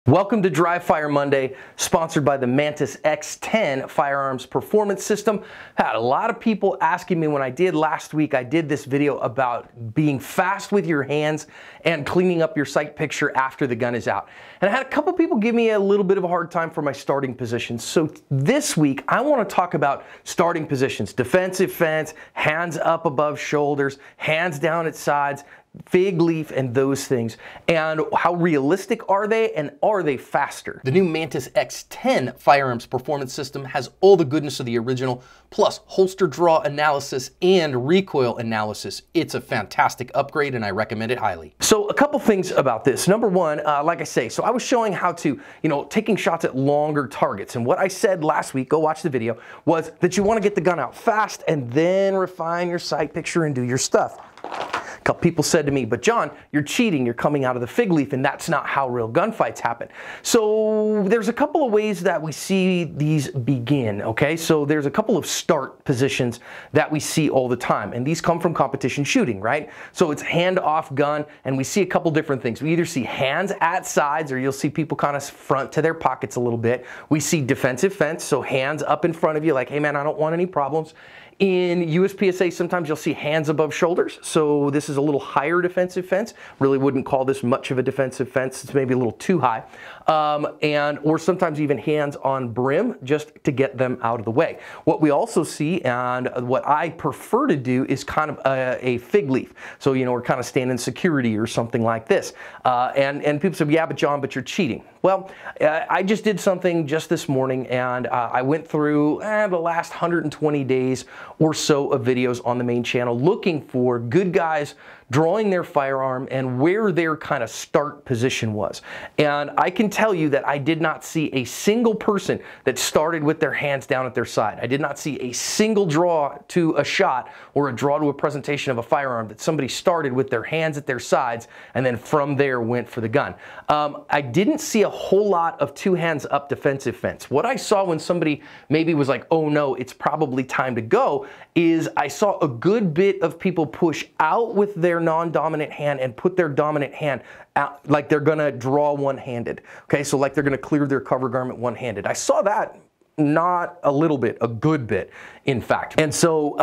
Welcome to Dry Fire Monday, sponsored by the Mantis X10 firearms performance system. Had a lot of people asking me when I did last week, I did this video about being fast with your hands and cleaning up your sight picture after the gun is out. And I had a couple people give me a little bit of a hard time for my starting positions. So this week, I want to talk about starting positions, defensive fence, hands up above shoulders, hands down at sides, fig leaf, and those things, and how realistic are they, and are they faster? The new Mantis X10 firearms performance system has all the goodness of the original, plus holster draw analysis and recoil analysis. It's a fantastic upgrade and I recommend it highly. So a couple things about this. Number one, like I say, so I was showing how to, taking shots at longer targets, and what I said last week, go watch the video, was that you want to get the gun out fast and then refine your sight picture and do your stuff. A couple people said to me, but John, you're cheating, you're coming out of the fig leaf, and that's not how real gunfights happen. So there's a couple of ways that we see these begin, okay? So there's a couple of start positions that we see all the time, and these come from competition shooting, right? So it's hand off gun, and we see a couple different things. We either see hands at sides, or you'll see people kind of front to their pockets a little bit. We see defensive fence, so hands up in front of you, like, hey man, I don't want any problems. In USPSA, sometimes you'll see hands above shoulders, so this is a little higher defensive fence. Really wouldn't call this much of a defensive fence. It's maybe a little too high. Or sometimes even hands on brim, just to get them out of the way. What we also see, and what I prefer to do, is kind of a fig leaf. So, we're kind of standing security or something like this. And people say, yeah, but John, but you're cheating. Well, I just did something just this morning, and I went through the last 120 days or so of videos on the main channel looking for good guys drawing their firearm and where their kind of start position was. And I can tell you that I did not see a single person that started with their hands down at their side. I did not see a single draw to a shot or a draw to a presentation of a firearm that somebody started with their hands at their sides and then from there went for the gun. I didn't see a whole lot of two hands up defensive fence. What I saw when somebody maybe was like, oh no, it's probably time to go, is I saw a good bit of people push out with their non-dominant hand and put their dominant hand out like they're gonna draw one-handed. Okay, so like they're gonna clear their cover garment one-handed. I saw that not a little bit, a good bit, in fact. And so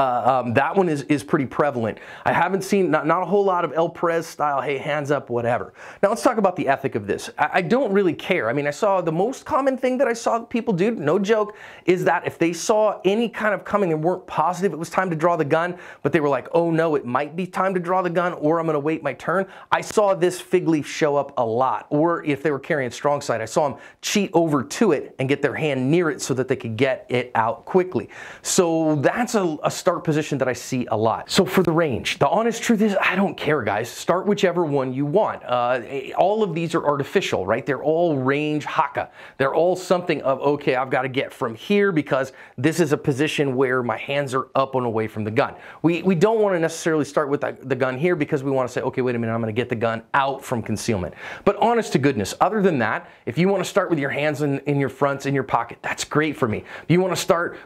that one is pretty prevalent. I haven't seen, not a whole lot of El Perez style, hey, hands up, whatever. Now let's talk about the ethic of this. I don't really care. I mean, I saw the most common thing that I saw people do, no joke, is that if they saw any kind of coming and weren't positive it was time to draw the gun, but they were like, oh no, it might be time to draw the gun, or I'm gonna wait my turn. I saw this fig leaf show up a lot. Or if they were carrying strong side, I saw them cheat over to it and get their hand near it so that they could get it out quickly. So that's a start position that I see a lot. So for the range, the honest truth is I don't care, guys. Start whichever one you want. All of these are artificial, right? They're all range haka. They're all something of, okay, I've got to get from here because this is a position where my hands are up and away from the gun. We don't want to necessarily start with the gun here because we want to say, okay, wait a minute, I'm going to get the gun out from concealment. But honest to goodness, other than that, if you want to start with your hands in your fronts, in your pocket, that's great for me. If you want to start,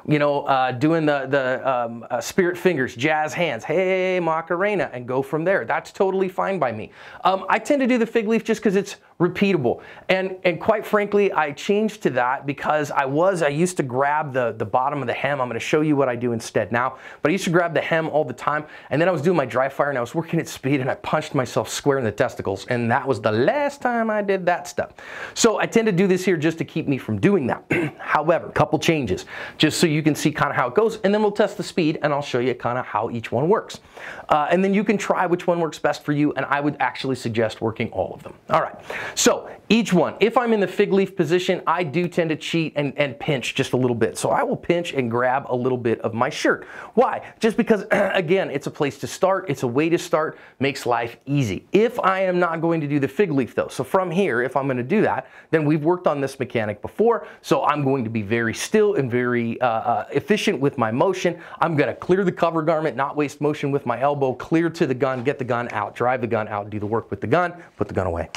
doing the spirit fingers, jazz hands, hey, Macarena, and go from there, that's totally fine by me. I tend to do the fig leaf just because it's repeatable. And quite frankly, I changed to that because I used to grab the bottom of the hem. I'm going to show you what I do instead now. But I used to grab the hem all the time, and then I was doing my dry fire and I was working at speed and I punched myself square in the testicles, and that was the last time I did that stuff. So I tend to do this here just to keep me from doing that. However, a couple changes, just so you can see kind of how it goes, and then we'll test the speed and I'll show you kind of how each one works. And then you can try which one works best for you, and I would actually suggest working all of them. All right. So each one, if I'm in the fig leaf position, I do tend to cheat and pinch just a little bit. So I will pinch and grab a little bit of my shirt. Why? Just because, again, it's a place to start. It's a way to start, makes life easy. If I am not going to do the fig leaf though, so from here, if I'm going to do that, then we've worked on this mechanic before. So I'm going to be very still and very efficient with my motion. I'm going to clear the cover garment, not waste motion with my elbow, clear to the gun, get the gun out, drive the gun out, do the work with the gun, put the gun away.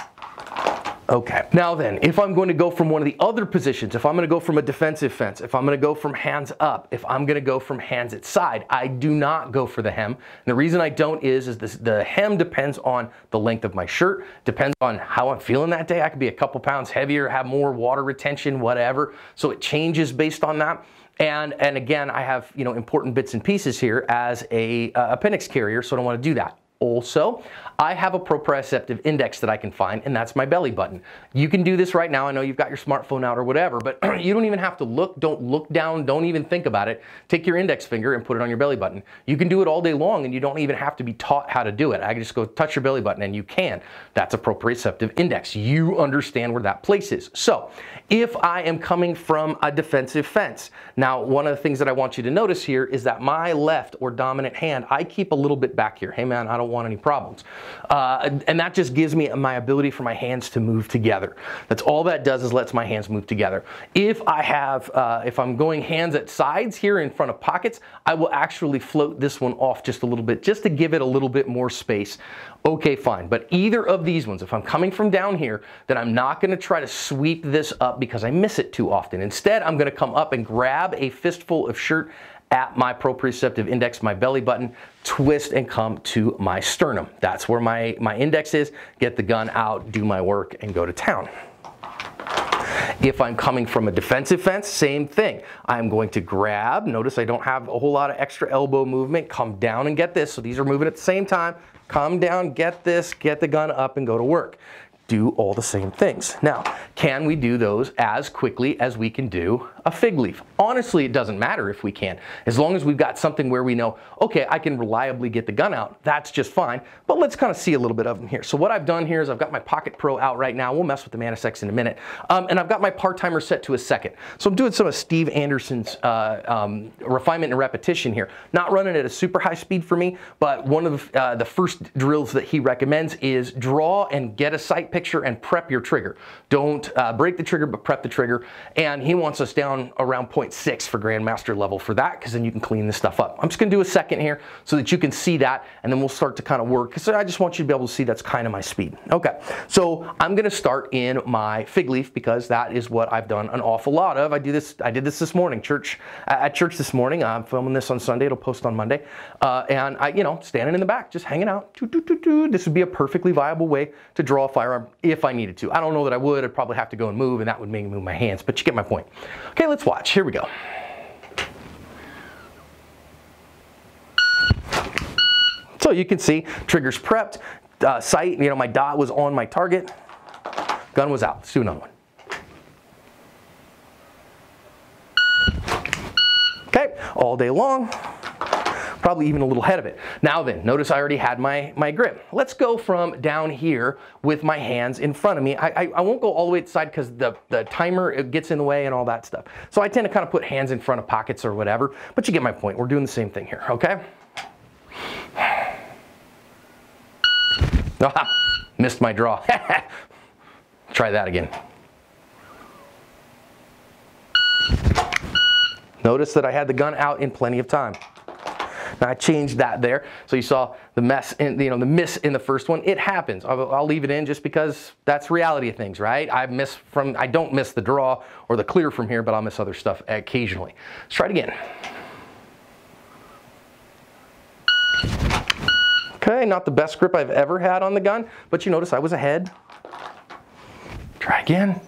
Okay, now then, if I'm going to go from one of the other positions, if I'm going to go from a defensive fence, if I'm going to go from hands up, if I'm going to go from hands at side, I do not go for the hem. And the reason I don't is the hem depends on the length of my shirt, depends on how I'm feeling that day. I could be a couple pounds heavier, have more water retention, whatever. So it changes based on that. And again, I have, you know, important bits and pieces here as a appendix carrier, so I don't want to do that. Also, I have a proprioceptive index that I can find, and that's my belly button. You can do this right now. I know you've got your smartphone out or whatever, but you don't even have to look. Don't look down. Don't even think about it. Take your index finger and put it on your belly button. You can do it all day long, and you don't even have to be taught how to do it. I can just go touch your belly button, and you can. That's a proprioceptive index. You understand where that place is. So if I am coming from a defensive fence, now one of the things that I want you to notice here is that my left or dominant hand, I keep a little bit back here. Hey man, I don't want any problems. And that just gives me my ability for my hands to move together. That's all that does, is lets my hands move together. If I have, if I'm going hands at sides here in front of pockets, I will actually float this one off just a little bit, just to give it a little bit more space. Okay, fine. But either of these ones, if I'm coming from down here, then I'm not going to try to sweep this up because I miss it too often. Instead, I'm going to come up and grab a fistful of shirt at my proprioceptive index, my belly button, twist and come to my sternum. That's where my index is. Get the gun out, do my work, and go to town. If I'm coming from a defensive fence, same thing. I'm going to grab, notice I don't have a whole lot of extra elbow movement, come down and get this. So these are moving at the same time. Come down, get this, get the gun up and go to work. Do all the same things. Now, can we do those as quickly as we can do a fig leaf? Honestly, it doesn't matter if we can. As long as we've got something where we know, okay, I can reliably get the gun out, that's just fine. But let's kind of see a little bit of them here. So what I've done here is I've got my Pocket Pro out right now. We'll mess with the Mantis X in a minute. And I've got my part timer set to a second. So I'm doing some of Steve Anderson's refinement and repetition here. Not running at a super high speed for me, but one of the first drills that he recommends is draw and get a sight picture and prep your trigger. Don't break the trigger, but prep the trigger. And he wants us down around 0.6 for Grandmaster level for that, because then you can clean this stuff up. I'm just going to do a second here so that you can see that, and then we'll start to kind of work, because I just want you to be able to see that's kind of my speed. Okay, so I'm going to start in my fig leaf, because that is what I've done an awful lot of. I did this morning, at church this morning. I'm filming this on Sunday. It'll post on Monday. And I, standing in the back, just hanging out. This would be a perfectly viable way to draw a firearm if I needed to. I don't know that I would. I'd probably have to go and move, and that would make me move my hands, but you get my point. Okay, let's watch. Here we go. So you can see trigger's prepped, sight, my dot was on my target, gun was out. Let's do another one. Okay, all day long. Probably even a little ahead of it. Now then, notice I already had my grip. Let's go from down here with my hands in front of me. I won't go all the way to the side because the timer, it gets in the way and all that stuff. So I tend to kind of put hands in front of pockets or whatever, but you get my point. We're doing the same thing here, okay? Ah, missed my draw. Try that again. Notice that I had the gun out in plenty of time. Now I changed that there, so you saw the mess, in, the miss in the first one. It happens. I'll leave it in just because that's reality of things, right? I don't miss the draw or the clear from here, but I'll miss other stuff occasionally. Let's try it again. Okay, not the best grip I've ever had on the gun, but you notice I was ahead. Try again.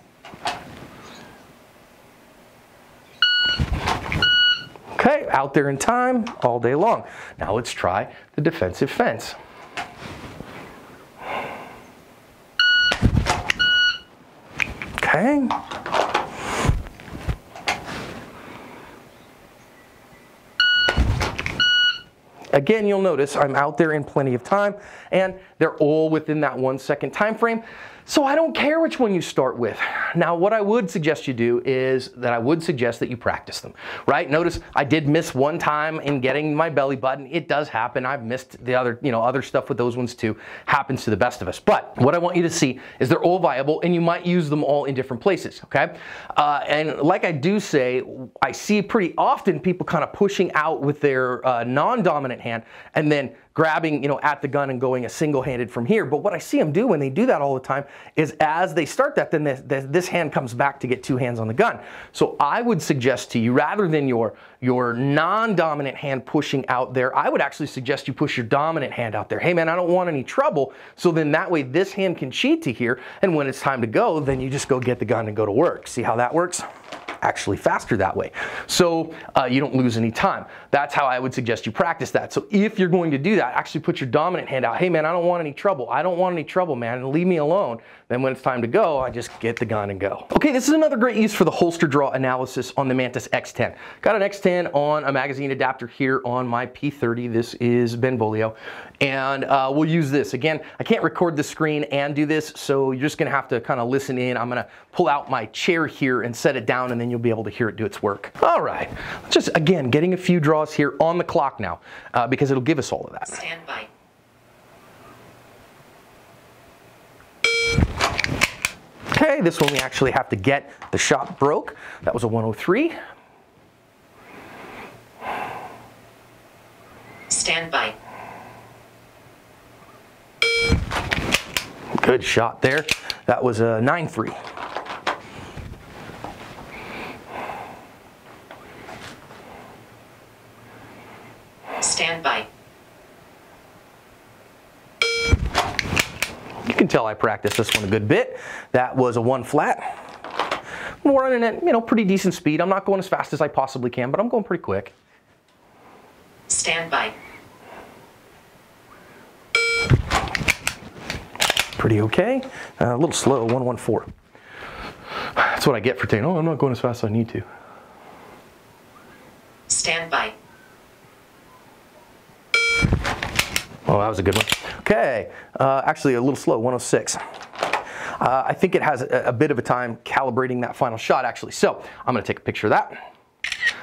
Okay, out there in time all day long. Now let's try the defensive fence. Okay. Again, you'll notice I'm out there in plenty of time, and they're all within that 1 second time frame. So I don't care which one you start with. Now, what I would suggest you do is that I would suggest that you practice them, right? Notice I did miss one time in getting my belly button. It does happen. I've missed the other, other stuff with those ones too. Happens to the best of us. But what I want you to see is they're all viable, and you might use them all in different places, okay? And like I do say, I see pretty often people kind of pushing out with their non-dominant hand and then grabbing, at the gun and going a single-handed from here. But what I see them do when they do that all the time is as they start that, then this hand comes back to get two hands on the gun. So I would suggest to you, rather than your non-dominant hand pushing out there, I would actually suggest you push your dominant hand out there. Hey man, I don't want any trouble. So then that way this hand can cheat to here, and when it's time to go, then you just go get the gun and go to work. See how that works? Actually faster that way. So you don't lose any time. That's how I would suggest you practice that. So if you're going to do that, actually put your dominant hand out. Hey man, I don't want any trouble. I don't want any trouble, man. Leave me alone. Then when it's time to go, I just get the gun and go. Okay, this is another great use for the holster draw analysis on the Mantis X10. Got an X10 on a magazine adapter here on my P30. This is Benvolio. And we'll use this. Again, I can't record the screen and do this, so you're just gonna have to kind of listen in. I'm gonna pull out my chair here and set it down, and then you'll be able to hear it do its work. All right, just again, getting a few draws here on the clock now, because it'll give us all of that. Stand by. Okay, this one we actually have to get the shot broke. That was a 103. Stand by. Good shot there. That was a 9-3. Stand by. You can tell I practiced this one a good bit. That was a 1 flat. I'm running at, pretty decent speed. I'm not going as fast as I possibly can, but I'm going pretty quick. Stand by. Pretty okay. A little slow, 114. That's what I get for saying, oh, I'm not going as fast as I need to. Stand by. Oh, that was a good one. Okay, actually a little slow, 106. I think it has a bit of a time calibrating that final shot, actually. So I'm going to take a picture of that.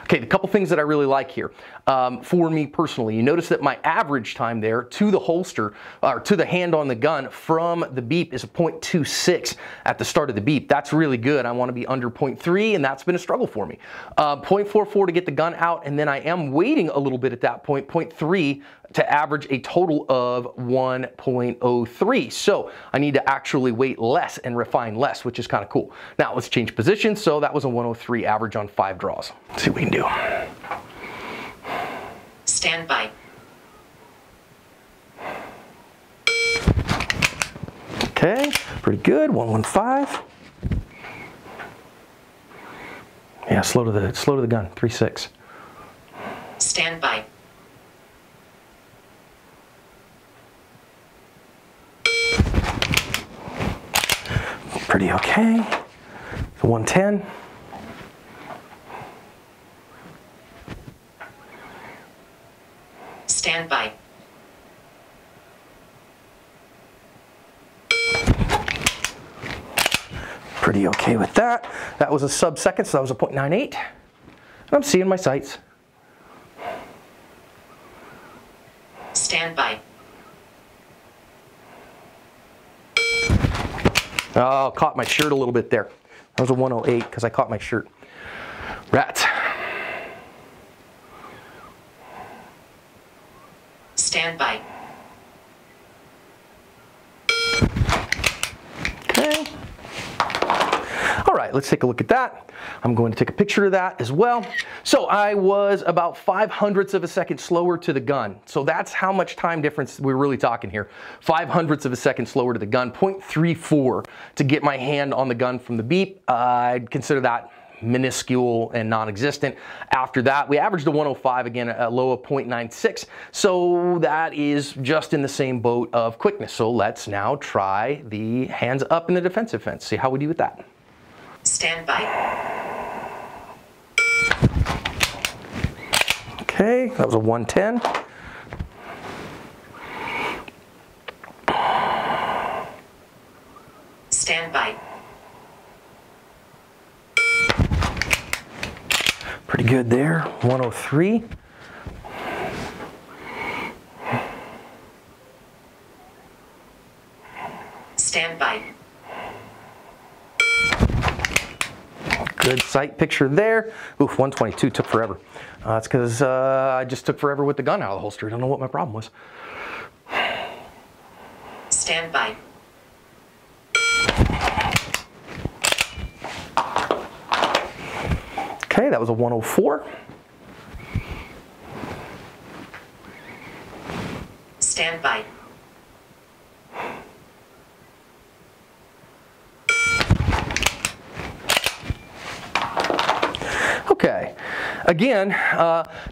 Okay, the couple things that I really like here for me personally. You notice that my average time there to the holster, or to the hand on the gun from the beep is a 0.26 at the start of the beep. That's really good. I want to be under 0.3, and that's been a struggle for me. 0.44 to get the gun out, and then I am waiting a little bit at that point, 0.3 to average a total of 1.03. So I need to actually wait less and refine less, which is kind of cool. Now let's change positions. So that was a 103 average on 5 draws. Let's see what we can do. Stand by. Okay, pretty good. 115. Yeah, slow to the gun. 3.6. Stand by. Pretty okay. 110. Stand by. Pretty okay with that. That was a sub-second, so that was a 0.98. And I'm seeing my sights. Stand by. Oh, caught my shirt a little bit there. That was a 108 because I caught my shirt. Rats. Stand by. Okay. All right, let's take a look at that. I'm going to take a picture of that as well. So I was about 0.05 of a second slower to the gun. So that's how much time difference we're really talking here. 0.05 of a second slower to the gun, 0.34 to get my hand on the gun from the beep. I'd consider that minuscule and non-existent. After that, we averaged a 105, again, a low of 0.96. So that is just in the same boat of quickness. So let's now try the hands up in the defensive fence. See how we do with that. Stand by. Okay, that was a 110. Stand by. Pretty good there, 103. Stand by. Good sight picture there. Oof, 122 took forever. That's because I just took forever with the gun out of the holster. I don't know what my problem was. Stand by. Okay, that was a 104. Stand by. Okay, again,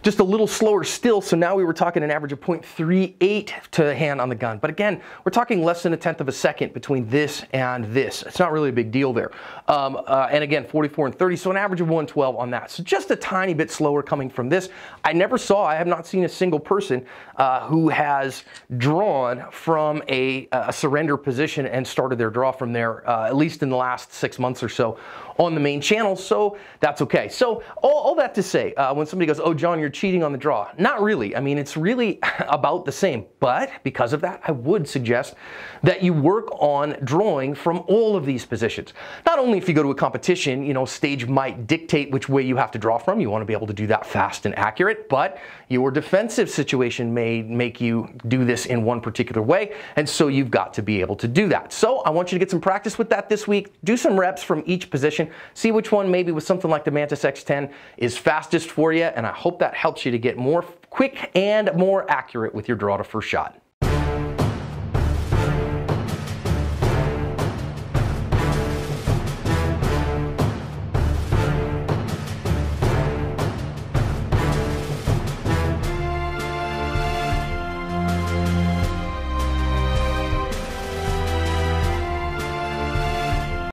just a little slower still, so now we were talking an average of 0.38 to the hand on the gun. But again, we're talking less than 1/10 of a second between this and this. It's not really a big deal there. And again, 44 and 30, so an average of 112 on that. So just a tiny bit slower coming from this. I have not seen a single person who has drawn from a surrender position and started their draw from there, at least in the last 6 months or so on the main channel, so that's okay. So all that to say, when somebody goes, oh, John, you're cheating on the draw. Not really. I mean, it's really about the same. But because of that, I would suggest that you work on drawing from all of these positions. Not only if you go to a competition, you know, stage might dictate which way you have to draw from. You want to be able to do that fast and accurate, but your defensive situation may make you do this in one particular way, and so you've got to be able to do that. So I want you to get some practice with that this week. Do some reps from each position. See which one maybe with something like the Mantis X10 is fastest for you, and I hope that helps you to get more quick and more accurate with your draw to first shot.